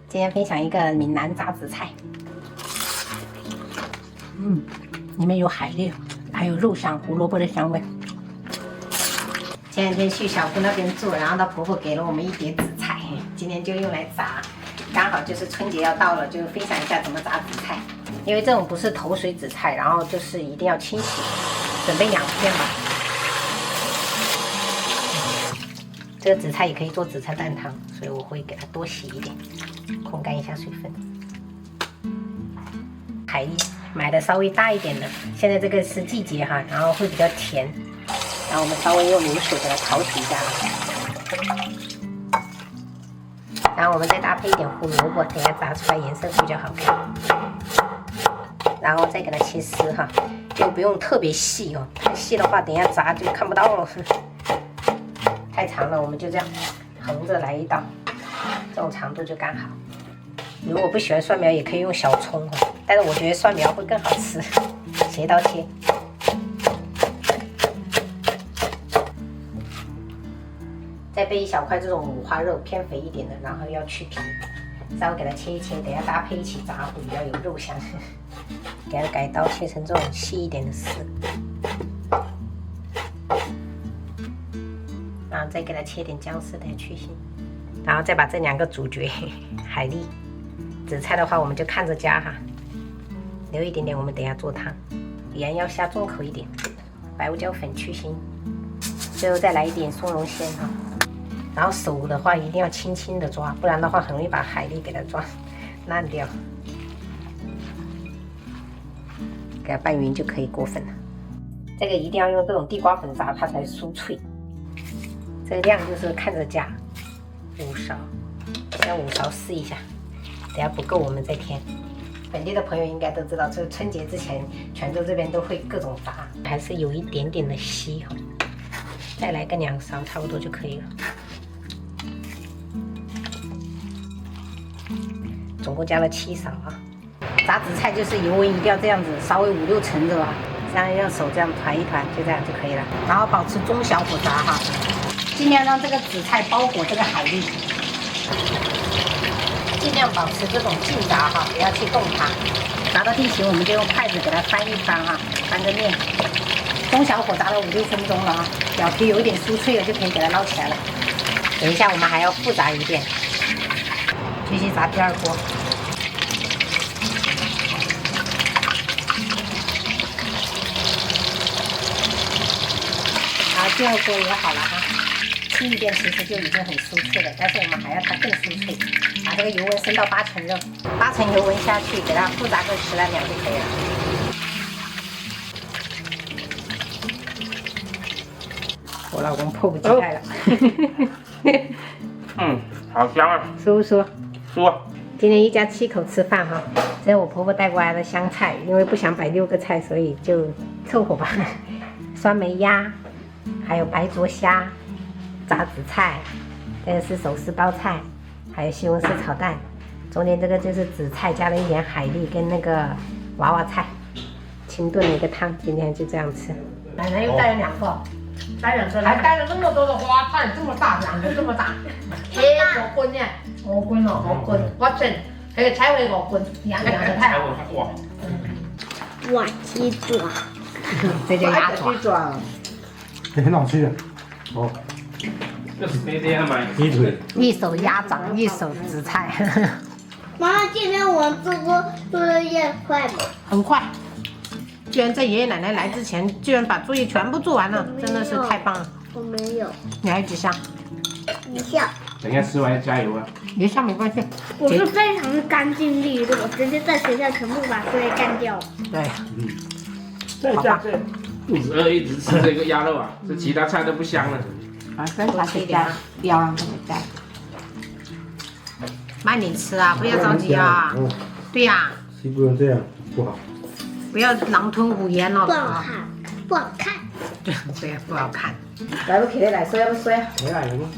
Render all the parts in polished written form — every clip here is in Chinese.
今天分享一个闽南炸紫菜，里面有海蛎，还有肉香、胡萝卜的香味。前两天去小姑那边住，然后她婆婆给了我们一碟紫菜，今天就用来炸。刚好就是春节要到了，就分享一下怎么炸紫菜。因为这种不是头水紫菜，然后就是一定要清洗，准备2片吧。这个紫菜也可以做紫菜蛋汤，所以我会给它多洗一点，控干一下水分。海蛎买的稍微大一点的，现在这个是季节哈，然后会比较甜，然后我们稍微用流水给它淘洗一下。然后我们再搭配一点胡萝卜，等下炸出来颜色会比较好看。然后再给它切丝哈，就不用特别细哦，太细的话等下炸就看不到了。太长了，我们就这样横着来一刀，这种长度就刚好。如果不喜欢蒜苗，也可以用小葱哈，但是我觉得蒜苗会更好吃。斜刀切，再备一小块这种五花肉，偏肥一点的，然后要去皮，稍微给它切一切，等下搭配一起炸会比较有肉香。给它改刀切成这种细一点的丝。然后再给它切点姜丝，等下去腥。然后再把这2个主角海蛎、紫菜的话，我们就看着加哈，留一点点，我们等下做汤。盐要下重口一点，白胡椒粉去腥，最后再来一点松茸鲜哈。然后手的话一定要轻轻的抓，不然的话很容易把海蛎给它抓烂掉。给它拌匀就可以过粉了。这个一定要用这种地瓜粉炸，它才酥脆。这个量就是看着加，5勺，先5勺试一下，等下不够我们再添。本地的朋友应该都知道，这个春节之前，泉州这边都会各种炸，还是有一点点的稀哈。再来个2勺，差不多就可以了。总共加了7勺啊。炸紫菜就是油温一定要这样子，稍微5、6成热啊，这样用手这样团一团，就这样就可以了。然后保持中小火炸哈，尽量让这个紫菜包裹这个海蛎，尽量保持这种静炸哈，不要去动它。炸到地形我们就用筷子给它翻一翻哈，翻个面。中小火炸了5、6分钟了啊，表皮有一点酥脆了，就可以给它捞起来了。等一下我们还要复炸一遍，继续炸第2锅。第2锅也好了哈，吃一遍其实就已经很酥脆了，但是我们还要它更酥脆，把这个油温升到8成热，8成油温下去，给它复炸个10来秒就可以了。我老公迫不及待了。好香啊！说不说？说。今天一家7口吃饭哈，这是我婆婆带过来的香菜，因为不想摆6个菜，所以就凑合吧。酸梅鸭。还有白灼虾、炸紫菜，这个是手撕包菜，还有西红柿炒蛋。中间这个就是紫菜加了一点海蛎跟那个娃娃菜，清炖了一个汤。今天就这样吃。奶奶又带了2个，带2个，还带了那么多的花菜，这么大2个这么大。嘿，5斤呢？5斤哦，5斤。我称，那个菜尾5斤，养的太好了。哇，鸡爪，这叫鸭爪。很好吃的哦，这是那天买鸡腿，一手鸭掌，一手紫菜。妈妈，今天我们做的也快吗？很快，居然在爷爷奶奶来之前，居然把作业全部做完了，真的是太棒了。我没有，你还有几项1项。等一下吃完要加油啊？1项没关系。我是非常的干净利落，直接在学校全部把作业干掉。对，再加这肚子饿，一直吃这个鸭肉啊，这其他菜都不香了。啊，跟他吃一点，不要让他们带。慢点吃啊，不要着急啊。对呀。吃不能这样，不好。不要狼吞虎咽了。不好看，不好看。对，不好看。来不起来，水要不水？没来吗？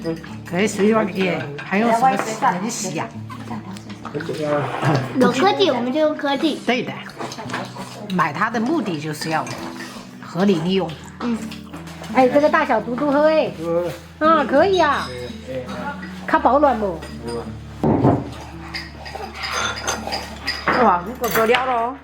可以水要给，还用什么能洗呀？有科技我们就用科技。对的，买它的目的就是要合理利用。哎，这个大小嘟嘟喝哎。啊，可以啊。它保暖不？哇，你哥哥了咯。